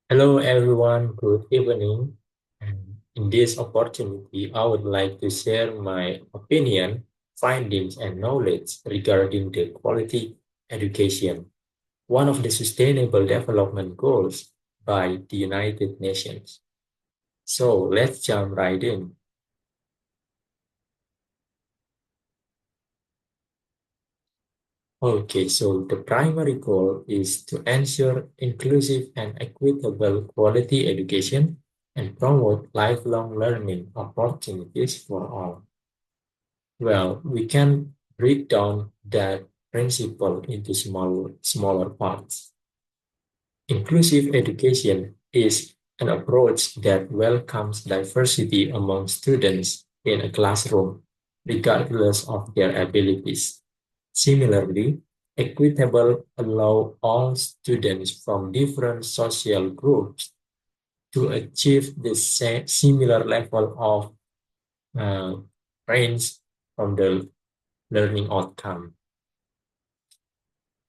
Hello, everyone. Good evening. And in this opportunity, I would like to share my opinion, findings, and knowledge regarding the quality education, one of the Sustainable Development Goals by the United Nations. So let's jump right in. Okay, so the primary goal is to ensure inclusive and equitable quality education and promote lifelong learning opportunities for all. Well, we can break down that principle into smaller parts. Inclusive education is an approach that welcomes diversity among students in a classroom, regardless of their abilities. Similarly, equitable allow all students from different social groups to achieve the same similar level of uh, range from the learning outcome.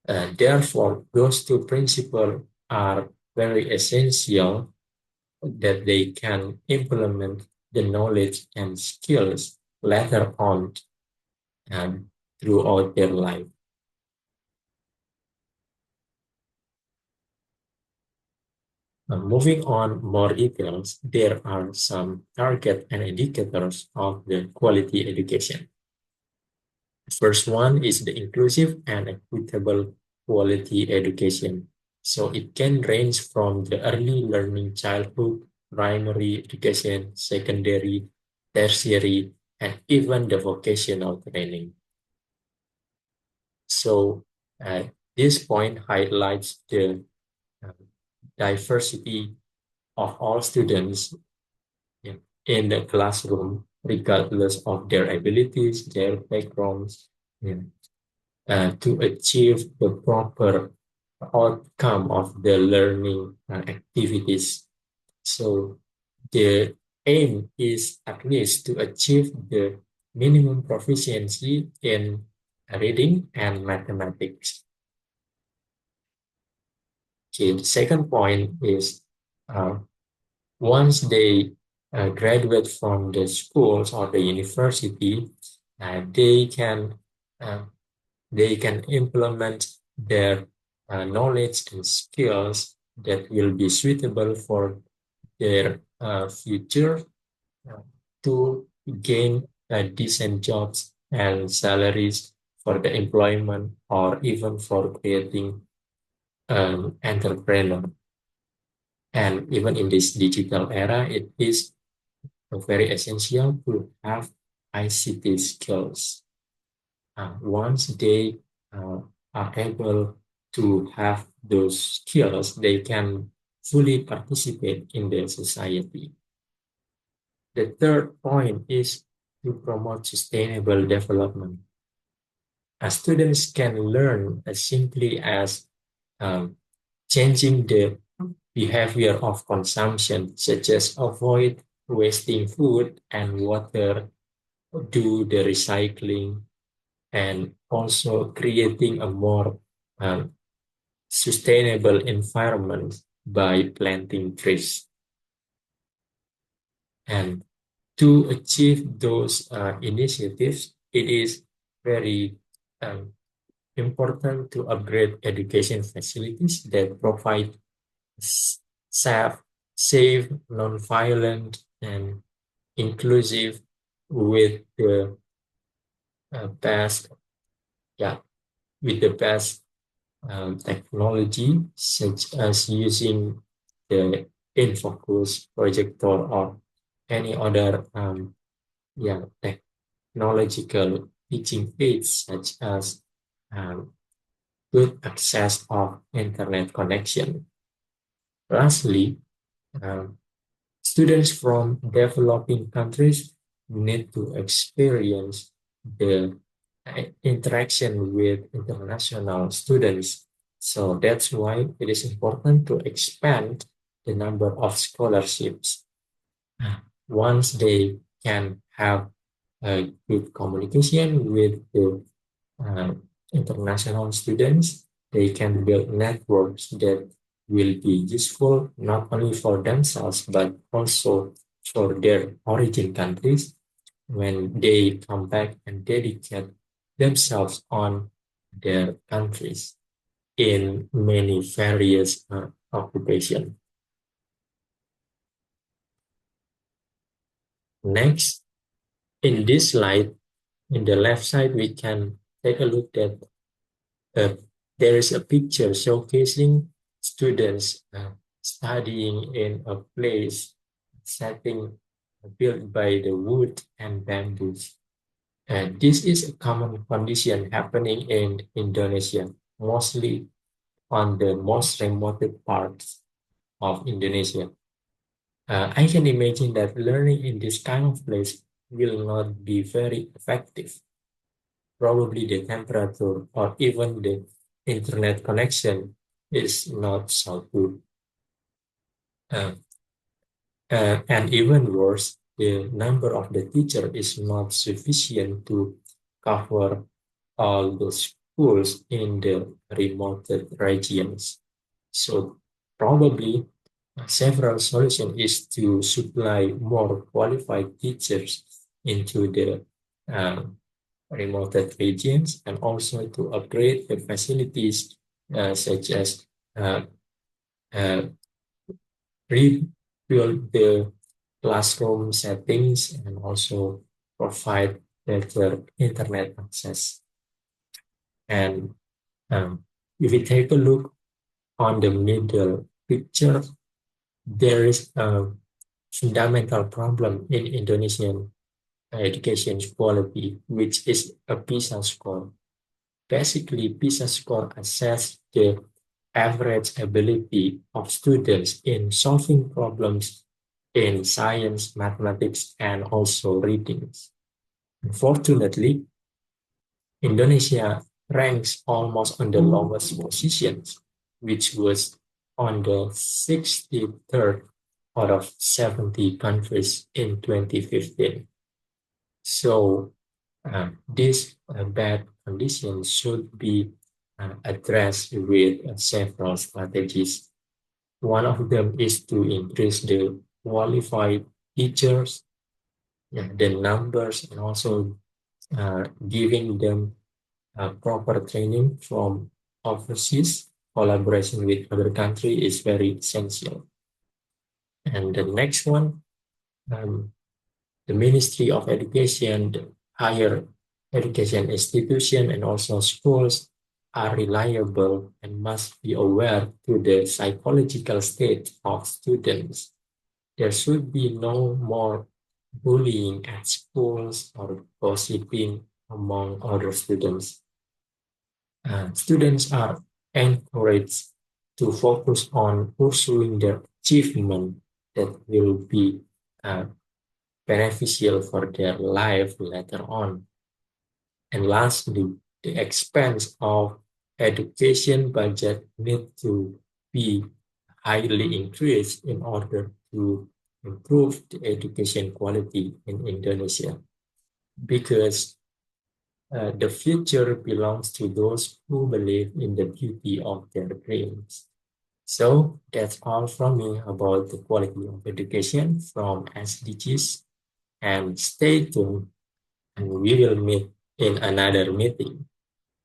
Therefore, those two principles are very essential that they can implement the knowledge and skills later on and throughout their life. Moving on more details, there are some target and indicators of the quality education. First one is the inclusive and equitable quality education. So it can range from the early learning childhood, primary education, secondary, tertiary, and even the vocational training. So this point highlights the uh, diversity of all students in the classroom, regardless of their abilities, their backgrounds, yeah, to achieve the proper outcome of the learning activities. So the aim is at least to achieve the minimum proficiency in reading and mathematics. Okay, the second point is uh, once they graduate from the schools or the university, uh, they can uh, they can implement their knowledge and skills that will be suitable for their future uh, to gain decent jobs and salaries for the employment or even for creating entrepreneur. And even in this digital era, it is very essential to have ICT skills. Once they uh, are able to have those skills, they can fully participate in the society. The third point is to promote sustainable development. Students can learn as simply as um, changing the behavior of consumption, such as avoid wasting food and water, do the recycling, and also creating a more um, sustainable environment by planting trees. And to achieve those initiatives, it is very um, important to upgrade education facilities that provide safe, safe, non-violent, and inclusive with the best, yeah, with the best technology, such as using the InFocus projector or any other yeah, technological teaching aids, such as um, good access of internet connection. Lastly, um, students from developing countries need to experience the interaction with international students. So that's why it is important to expand the number of scholarships. Once they can have a good communication with the uh, international students, they can build networks that will be useful not only for themselves but also for their origin countries when they come back and dedicate themselves on their countries in many various occupations. Next, in this slide, in the left side, we can take a look at uh, there is a picture showcasing students studying in a place setting built by the wood and bamboos. And this is a common condition happening in Indonesia, mostly on the most remote parts of Indonesia. I can imagine that learning in this kind of place will not be very effective. Probably the temperature or even the internet connection is not so good. Uh, and even worse, the number of the teacher is not sufficient to cover all the schools in the remote regions. So probably several solution is to supply more qualified teachers into the um, remote regions and also to upgrade the facilities such as uh, uh, rebuild the classroom settings and also provide better internet access. And if we take a look on the middle picture, there is a fundamental problem in Indonesian education quality, which is a PISA score. Basically, PISA score assess the average ability of students in solving problems in science, mathematics, and also readings. Unfortunately, Indonesia ranks almost on the lowest positions, which was on the 63rd out of 70 countries in 2015. So this bad condition should be addressed with several strategies. One of them is to increase the qualified teachers, the numbers, and also giving them proper training from overseas. Collaboration with other country is very essential. And the next one, um, the Ministry of Education, the higher education institution, and also schools are reliable and must be aware to the psychological state of students. There should be no more bullying at schools or gossiping among other students. Students are encouraged to focus on pursuing their achievement that will be uh, beneficial for their life later on. And lastly, the expense of education budget need to be highly increased in order to improve the education quality in Indonesia. Because the future belongs to those who believe in the beauty of their dreams. So that's all from me about the quality of education from SDGs. And stay tuned, and we will meet in another meeting.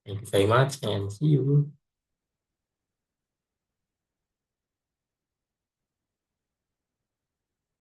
Thank you very much and see you.